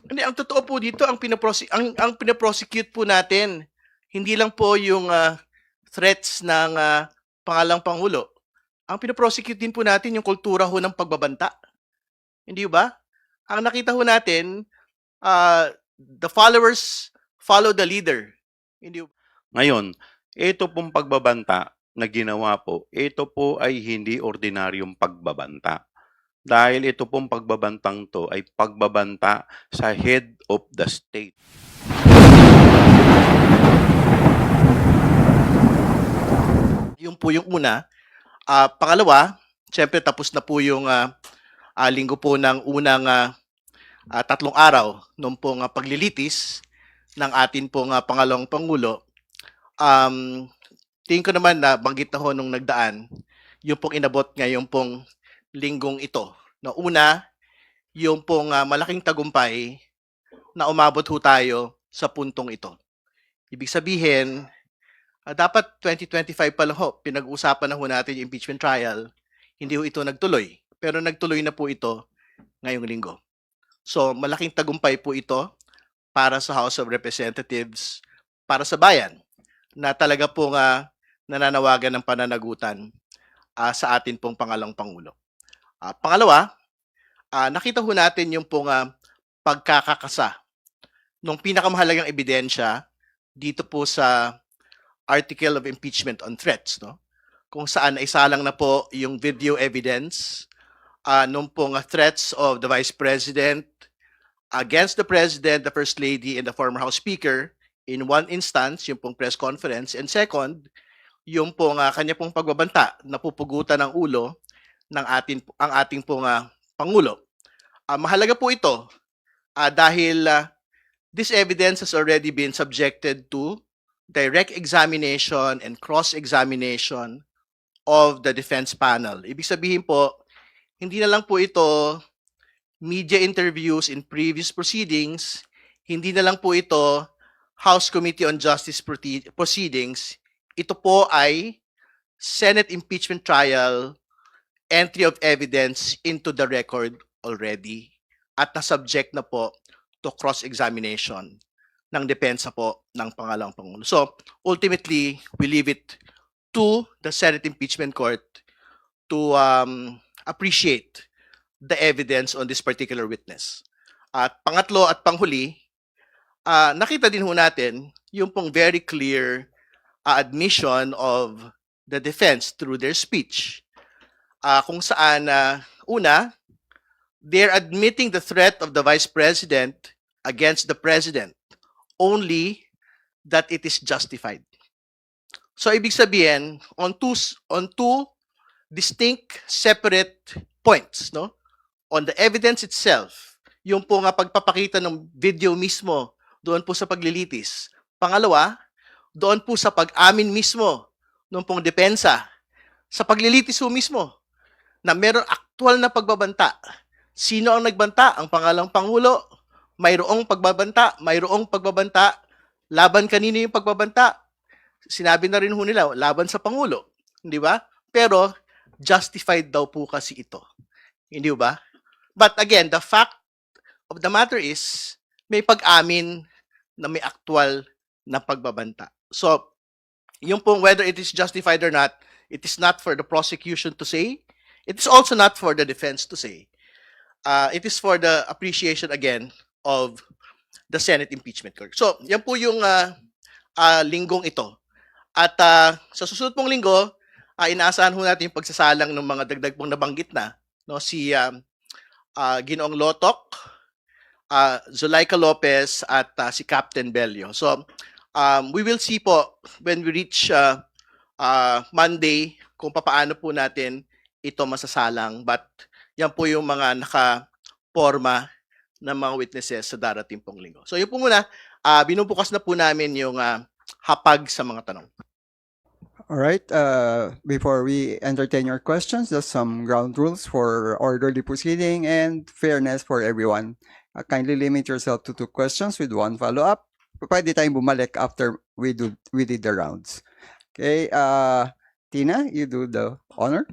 Hindi, ang totoo po dito, ang pinoprosecute po natin, hindi lang po yung threats ng pangalang Pangulo. Ang pinoprosecute din po natin yung kultura ho ng pagbabanta. Hindi ba? Ang nakita ho natin, the followers follow the leader. Hindi ba? Ngayon, ito pong pagbabanta na ginawa po, ito po ay hindi ordinaryong pagbabanta. Dahil ito pong pagbabantang to ay pagbabanta sa head of the state. Yung po yung una. Pangalawa, syempre tapos na po yung linggo po ng unang 3 araw nung pong paglilitis ng atin pong pangalawang Pangulo. Tingin ko naman na banggit na ho nung nagdaan, yung pong inabot ngayon pong linggong ito. Na una, yung pong malaking tagumpay na umabot ho tayo sa puntong ito. Ibig sabihin, dapat 2025 pa lang ho, pinag-uusapan na ho natin yung impeachment trial, hindi ho ito nagtuloy. Pero nagtuloy na po ito ngayong linggo. So, malaking tagumpay po ito para sa House of Representatives, para sa bayan, na talaga pong nananawagan ng pananagutan sa atin pong pangalawang Pangulo. Pangalawa, nakita ho natin yung pong pagkakakasa nung pinakamahalagang ebidensya dito po sa article of impeachment on threats, no? Kung saan isalang na po yung video evidence nung pong threats of the Vice President against the President, the First Lady, and the former House Speaker in one instance, yung pong press conference, and second, yung pong kanya pong pagbabanta na pupugutan ng ulo ng ang ating pong Pangulo. Mahalaga po ito dahil this evidence has already been subjected to direct examination and cross-examination of the defense panel. Ibig sabihin po, hindi na lang po ito media interviews in previous proceedings, hindi na lang po ito House Committee on Justice proceedings, ito po ay Senate impeachment trial, entry of evidence into the record already at na-subject na po to cross-examination ng depensa po ng pangalawang Pangulo. So, ultimately, we leave it to the Senate Impeachment Court to appreciate the evidence on this particular witness. At pangatlo at panghuli, nakita din ho natin yung pong very clear admission of the defense through their speech. Kung saan, una, they're admitting the threat of the Vice President against the President only that it is justified. So, ibig sabihin, on two distinct separate points, no? On the evidence itself, yung po nga pagpapakita ng video mismo doon po sa paglilitis. Pangalawa, doon po sa pag-amin mismo ng pong depensa sa paglilitis po mismo na meron aktual na pagbabanta. Sino ang nagbanta? Ang pangalawang Pangulo. Mayroong pagbabanta. Laban kanino yung pagbabanta? Sinabi na rin ho nila, laban sa Pangulo. Hindi ba? Pero, justified daw po kasi ito. Hindi ba? But again, the fact of the matter is, may pag-amin na may aktual na pagbabanta. So, yung pong whether it is justified or not, it is not for the prosecution to say. It is also not for the defense to say. It is for the appreciation again of the Senate Impeachment Court. So, yan po yung linggong ito. At sa susunod pong linggo, inaasahan ho natin yung pagsasalang ng mga dagdag pong nabanggit na, no, si Ginoong Lotok, Zulaika Lopez at si Captain Bello. So, we will see po when we reach Monday kung papaano po natin ito masasalang. But yan po yung mga nakaporma ng mga witnesses sa darating pong linggo. So, yun po muna. Binubukas na po namin yung hapag sa mga tanong. All right. Before we entertain your questions, just some ground rules for orderly proceeding and fairness for everyone. Kindly limit yourself to 2 questions with 1 follow-up. Pwede tayong bumalik after we did the rounds. Okay. Tina, you do the honor.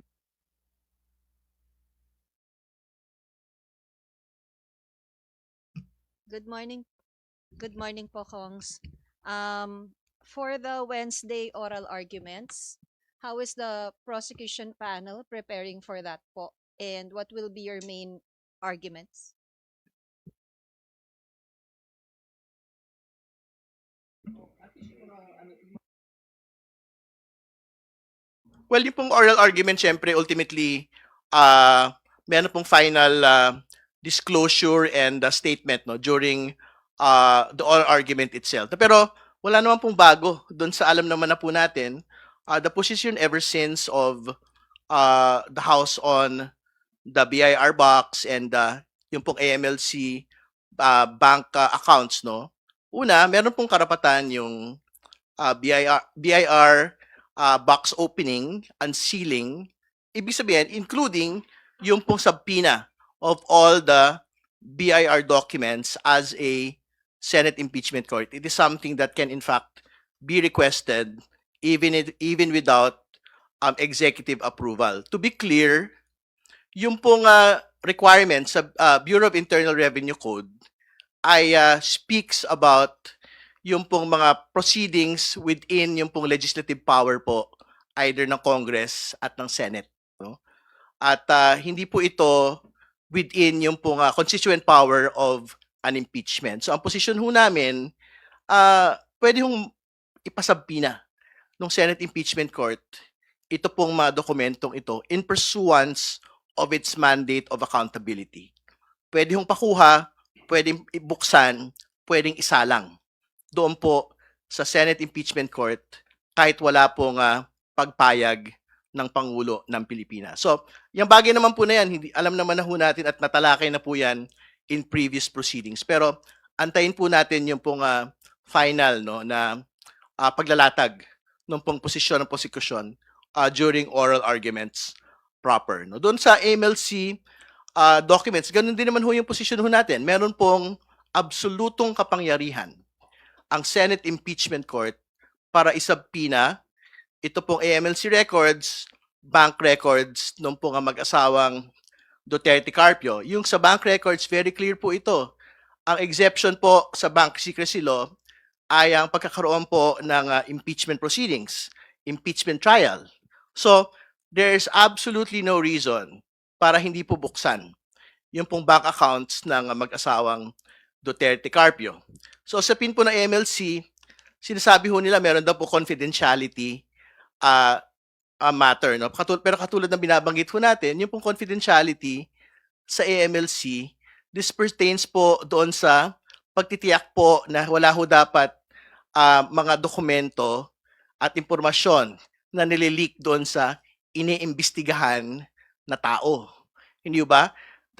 Good morning. Good morning po, Kongs. For the Wednesday oral arguments, how is the prosecution panel preparing for that po? And what will be your main arguments? Well, yung pong oral argument, syempre, ultimately, meron pong final disclosure and statement no during the oral argument itself. Pero wala naman pong bago doon sa alam naman na po natin. The position ever since of the House on the BIR box and yung pong AMLC bank accounts, no? Una, meron pong karapatan yung BIR box opening, unsealing, ibig sabihin, including yung pong subpoena of all the BIR documents as a Senate impeachment court. It is something that can in fact be requested even without executive approval. To be clear, yung pong requirement sa Bureau of Internal Revenue Code ay speaks about yung pong mga proceedings within yung pong legislative power po either ng Congress at ng Senate, no? At hindi po ito within yung pong constituent power of an impeachment. So ang position ho namin, pwede hong ipasabpina ng Senate Impeachment Court ito pong mga dokumentong ito in pursuance of its mandate of accountability. Pwede hong pakuha, pwedeng ibuksan, pwedeng isalang doon po sa Senate Impeachment Court kahit wala pong pagpayag ng Pangulo ng Pilipinas. So, yung bagay naman po na yan, hindi, alam naman na ho natin at natalakay na po yan in previous proceedings. Pero antayin po natin yung pong final no, na paglalatag ng pong posisyon ng prosecution during oral arguments proper. No? Doon sa MLC documents, ganun din naman ho yung posisyon ho natin. Meron pong absolutong kapangyarihan ang Senate Impeachment Court para isabpina ito pong AMLC records, bank records nung pong mag-asawang Duterte Carpio. Yung sa bank records, very clear po ito. Ang exception po sa bank secrecy law ay ang pagkakaroon po ng impeachment proceedings, impeachment trial. So, there's absolutely no reason para hindi po buksan yung pong bank accounts ng mag-asawang Duterte Carpio. So sa pin po ng MLC, sinasabi ho nila meron daw po confidentiality matter. No? Pero katulad ng binabanggit ho natin, yung pong confidentiality sa AMLC, this pertains po doon sa pagtitiyak po na wala ho dapat mga dokumento at impormasyon na nilileak doon sa iniimbestigahan na tao. Hindi ba?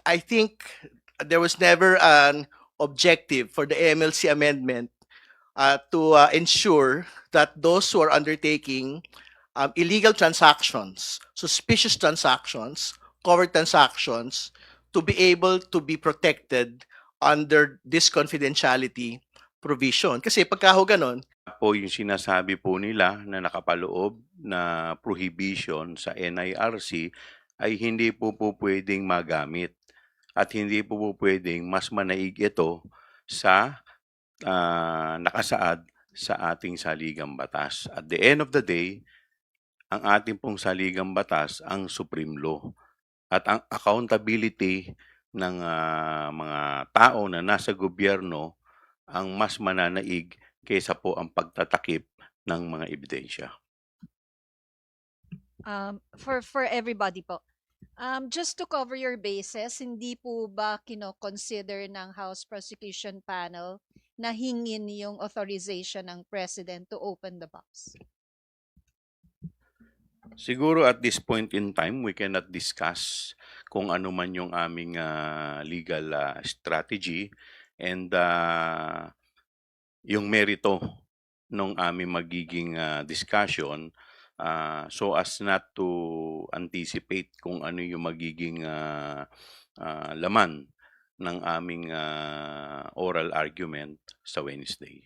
I think there was never an objective for the MLC amendment to ensure that those who are undertaking illegal transactions, suspicious transactions, covert transactions, to be able to be protected under this confidentiality provision. Kasi pagka ho ganun, Po yung sinasabi po nila na nakapaloob na prohibition sa NIRC ay hindi po pwedeng magamit at hindi po pwedeng mas manaig ito sa nakasaad sa ating saligang batas. At the end of the day, ang ating pong saligang batas ang supreme law at ang accountability ng mga tao na nasa gobyerno ang mas mananaig kaysa po ang pagtatakip ng mga ebidensya. For everybody po. Just to cover your bases, hindi po ba kino-consider ng House Prosecution Panel na hingin yung authorization ng President to open the box? Siguro at this point in time, we cannot discuss kung ano man yung aming legal strategy and yung merito ng aming magiging discussion so as not to anticipate kung ano yung magiging laman ng aming oral argument sa Wednesday.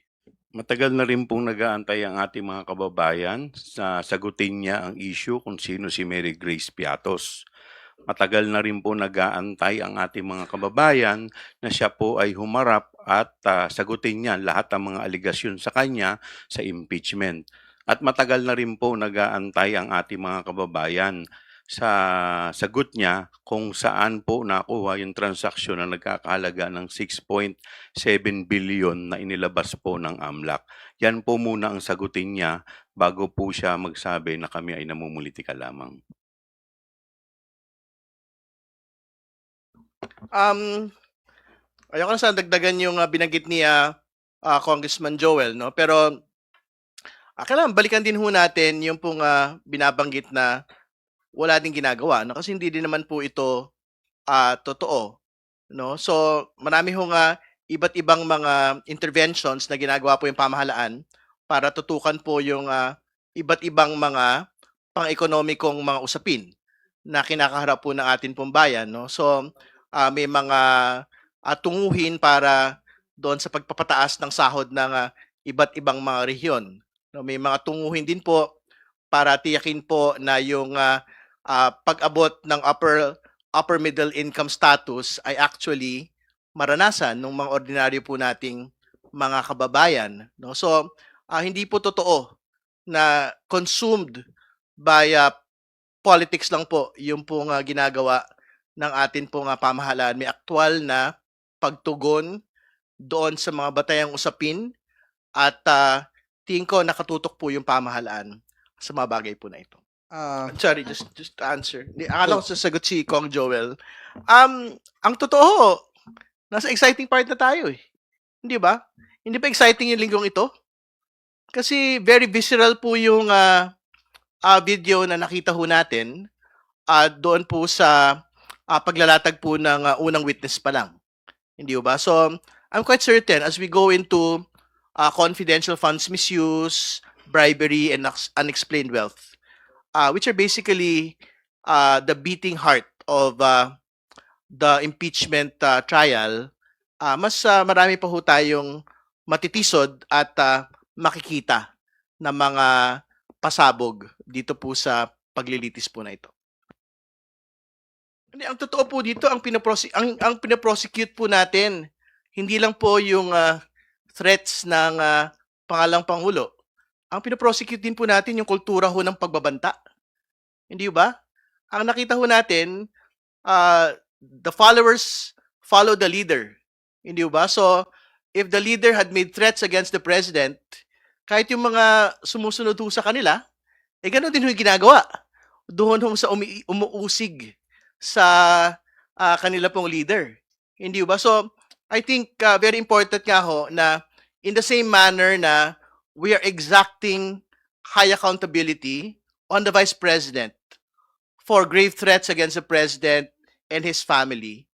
Matagal na rin pong nag-aantay ang ating mga kababayan sa sagutin niya ang issue kung sino si Mary Grace Piatos. Matagal na rin po nag-aantay ang ating mga kababayan na siya po ay humarap at sagutin niya lahat ng mga aligasyon sa kanya sa impeachment. At matagal na rin po nag-aantay ang ating mga kababayan sa sagot niya kung saan po nakuha yung transaksyon na nagkakahalaga ng 6.7 billion na inilabas po ng AMLAC. Yan po muna ang sagutin niya bago po siya magsabi na kami ay namumulitika lamang. Ayoko na sana dagdagan yung binanggit ni Congressman Joel, no? Pero kailangan balikan din ho natin yung pong binabanggit na wala din ginagawa, no? Kasi hindi din naman po ito totoo, no? So marami hong iba't ibang mga interventions na ginagawa po yung pamahalaan para tutukan po yung iba't ibang mga pang-ekonomikong mga usapin na kinakaharap po ng atin pong bayan, no? So may mga tunguhin para doon sa pagpapataas ng sahod ng iba't ibang mga rehiyon. No, may mga tunguhin din po para tiyakin po na yung pag-abot ng upper middle income status ay actually maranasan ng mga ordinaryo po nating mga kababayan, no? So hindi po totoo na consumed by politics lang po yung pong ginagawa ng atin pong pamahalaan. May aktual na pagtugon doon sa mga batayang usapin at tingin ko nakatutok po yung pamahalaan sa mga bagay po na ito. Sorry, just to answer. Akala ko sasagot si Kong Joel. Ang totoo, nasa exciting part na tayo eh. Hindi ba? Hindi ba exciting yung linggong ito? Kasi very visceral po yung video na nakita ho natin doon po sa paglalatag po ng unang witness pa lang. Hindi ba? So, I'm quite certain as we go into confidential funds misuse, bribery, and unexplained wealth, which are basically the beating heart of the impeachment trial, mas marami pa ho tayong matitisod at makikita na mga pasabog dito po sa paglilitis po na ito. Ang totoo po dito, ang pinaprosecute po natin, hindi lang po yung threats ng pangalang Pangulo. Ang pinaprosecute din po natin yung kultura ho ng pagbabanta. Hindi ba? Ang nakita ho natin, the followers follow the leader. Hindi ba? So, if the leader had made threats against the president, kahit yung mga sumusunod ho sa kanila, gano'n din ho yung ginagawa. Doon ho sa umuusig sa kanila pong leader. Hindi ba? So, I think very important nga ho na in the same manner na we are exacting high accountability on the Vice President for grave threats against the President and his family,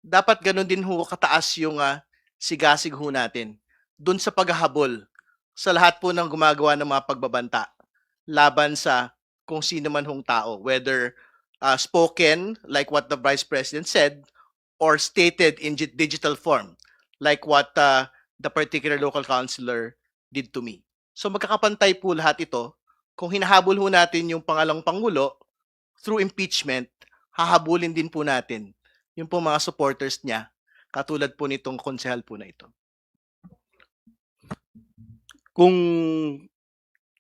dapat ganun din ho kataas yung sigasig ho natin dun sa paghahabol sa lahat po ng gumagawa ng mga pagbabanta laban sa kung sino man hong tao, whether spoken like what the Vice President said or stated in digital form like what the particular local councilor did to me. So magkakapantay po lahat ito. Kung hinahabol ho natin yung pangalang Pangulo through impeachment, hahabulin din po natin yung po mga supporters niya, katulad po nitong konsehal po na ito. Kung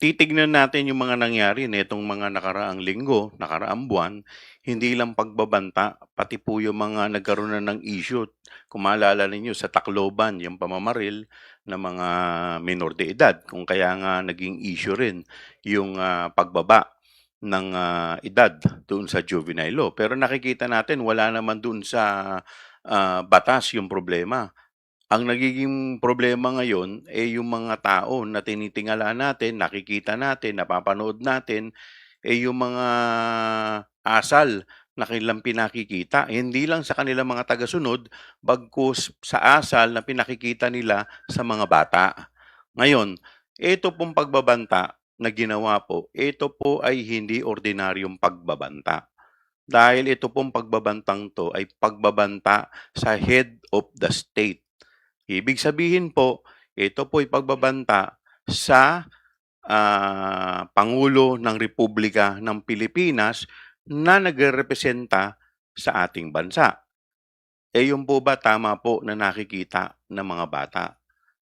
titignan natin yung mga nangyari nitong mga nakaraang linggo, nakaraang buwan, hindi lang pagbabanta, pati po yung mga nagkaroon na ng issue. Kung maalala ninyo sa Tacloban, yung pamamaril ng mga minor de edad, kung kaya nga naging issue rin yung pagbaba ng edad doon sa juvenile law. Pero nakikita natin wala naman doon sa batas yung problema. Ang nagiging problema ngayon ay yung mga tao na tinitingala natin, nakikita natin, napapanood natin, ay yung mga asal na kanilang pinakikita. Hindi lang sa kanilang mga tagasunod, bagkus sa asal na pinakikita nila sa mga bata. Ngayon, ito pong pagbabanta na ginawa po, ito po ay hindi ordinaryong pagbabanta. Dahil ito pong pagbabantang to ay pagbabanta sa head of the state. Ibig sabihin po, ito po ay pagbabanta sa Pangulo ng Republika ng Pilipinas na nagrerepresenta sa ating bansa. Yung po ba tama po na nakikita ng mga bata,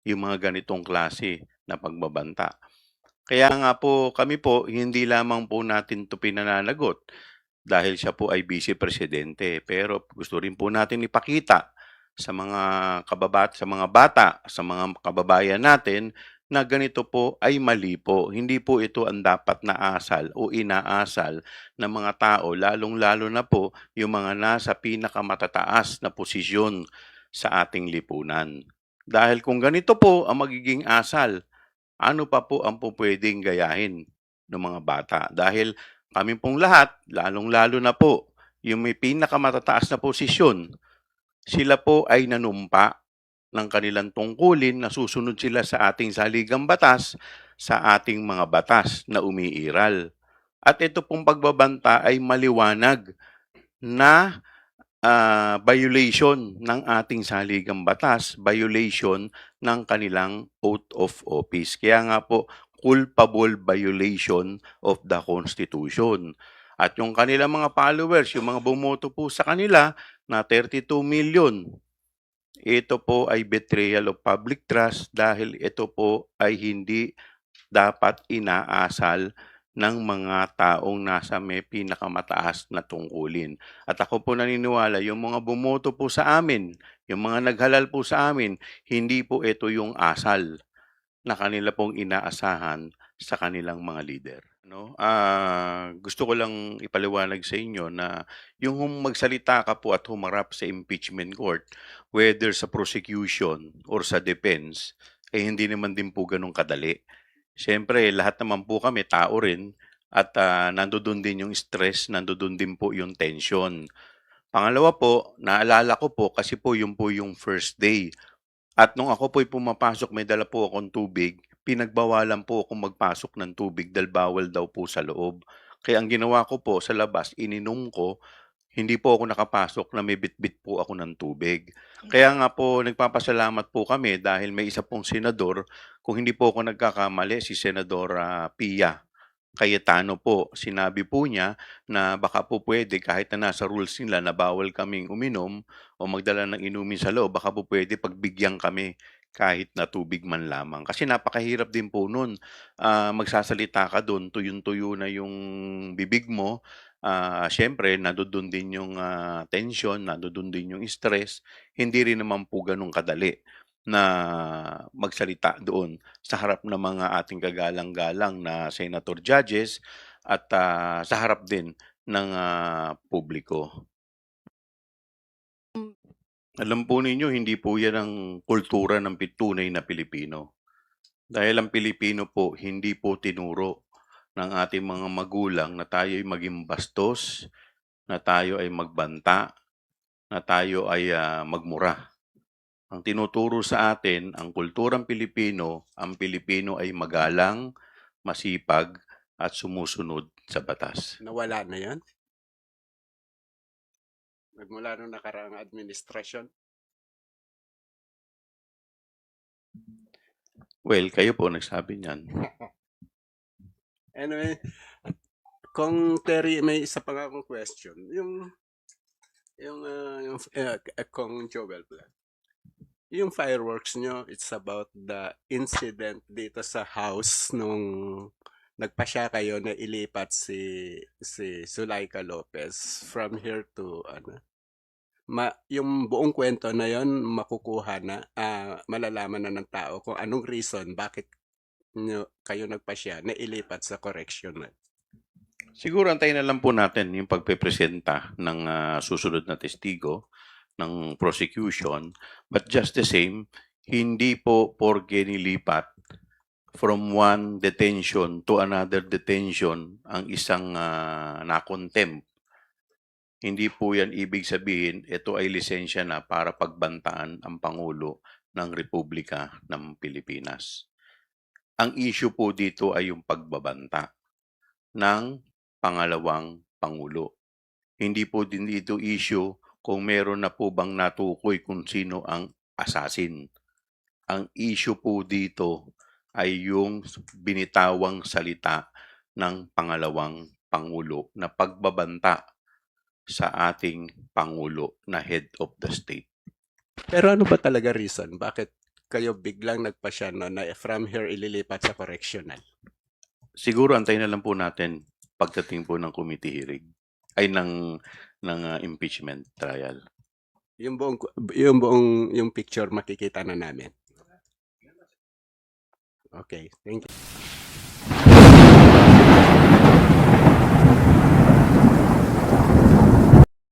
yung mga ganitong klase na pagbabanta? Kaya nga po kami po, hindi lamang po natin 'to pinananagot dahil siya po ay vice presidente. Pero gusto rin po natin ipakita sa mga sa mga bata, sa mga kababayan natin na ganito po ay mali po. Hindi po ito ang dapat na asal o inaasal ng mga tao, lalong-lalo na po yung mga nasa pinakamatataas na posisyon sa ating lipunan. Dahil kung ganito po ang magiging asal, ano pa po ang pupuwedeng gayahin ng mga bata? Dahil kami pong lahat, lalong-lalo na po yung may pinakamatataas na posisyon, sila po ay nanumpa ng kanilang tungkulin na susunod sila sa ating saligang batas, sa ating mga batas na umiiral. At ito pong pagbabanta ay maliwanag na violation ng ating saligang batas, violation ng kanilang oath of office. Kaya nga po, culpable violation of the Constitution. At yung kanilang mga followers, yung mga bumoto po sa kanila na 32 million, ito po ay betrayal of public trust dahil ito po ay hindi dapat inaasal ng mga taong nasa may pinakamataas na tungkulin. At ako po naniniwala, yung mga bumoto po sa amin, yung mga naghalal po sa amin, hindi po ito yung asal na kanila pong inaasahan sa kanilang mga leader. No? Gusto ko lang ipaliwanag sa inyo na yung magsalita ka po at humarap sa impeachment court, whether sa prosecution or sa defense, hindi naman din po ganun kadali. Siyempre, lahat naman po kami tao rin at nandoon din yung stress, nandoon din po yung tension. Pangalawa po, naalala ko po kasi po yung first day. At nung ako po'y pumapasok, may dala po akong tubig, pinagbawalan po akong magpasok ng tubig dahil bawal daw po sa loob. Kaya ang ginawa ko po sa labas, ininom ko, hindi po ako nakapasok na may bitbit po ako ng tubig. Kaya nga po nagpapasalamat po kami dahil may isa pong senador, kung hindi po ako nagkakamali, si Senador Pia Cayetano po. Sinabi po niya na baka po pwede kahit na nasa rules nila na bawal kaming uminom o magdala ng inumin sa loob, baka po pwede pagbigyan kami kahit na tubig man lamang. Kasi napakahirap din po nun. Magsasalita ka doon, tuyong-tuyo na yung bibig mo. Siyempre, nandoon din yung tension, nandoon din yung stress. Hindi rin naman po ganun kadali na magsalita doon sa harap ng mga ating kagalang-galang na senator judges at sa harap din ng publiko. Alam po ninyo, hindi po yan ang kultura ng tunay na Pilipino. Dahil ang Pilipino po, hindi po tinuro ng ating mga magulang na tayo ay maging bastos, na tayo ay magbanta, na tayo ay magmura. Ang tinuturo sa atin, ang kulturang Pilipino, ang Pilipino ay magalang, masipag, at sumusunod sa batas. Nawala na yan? Nagmula nung nakaraang administrasyon? Well, kayo po nagsabi niyan. Anyway, kung Terry, may isa pa nga akong question. Kung Joel Blanc. Yung fireworks nyo, it's about the incident dito sa house nung nagpasya kayo na ilipat si Zulaika Lopez from here to yung buong kwento na yon makukuha na, malalaman na ng tao kung anong reason bakit kayo nagpasya na ilipat sa correctional. Siguro antayin na lang po natin yung pagpepresenta ng susunod na testigo ng prosecution. But just the same, hindi po porke nilipat from one detention to another detention ang isang na-contempt. Hindi po yan ibig sabihin, ito ay lisensya na para pagbantaan ang Pangulo ng Republika ng Pilipinas. Ang issue po dito ay yung pagbabanta ng pangalawang Pangulo. Hindi po din dito issue kung meron na po bang natukoy kung sino ang assassin. Ang issue po dito ay yung binitawang salita ng pangalawang Pangulo na pagbabanta sa ating Pangulo na head of the state. Pero ano ba talaga reason? Bakit kayo biglang nagpasya na from here ililipat sa correctional? Siguro antayin na lang po natin pagdating po ng committee hearing ay ng impeachment trial. Yung picture makikita na namin. Okay, thank you.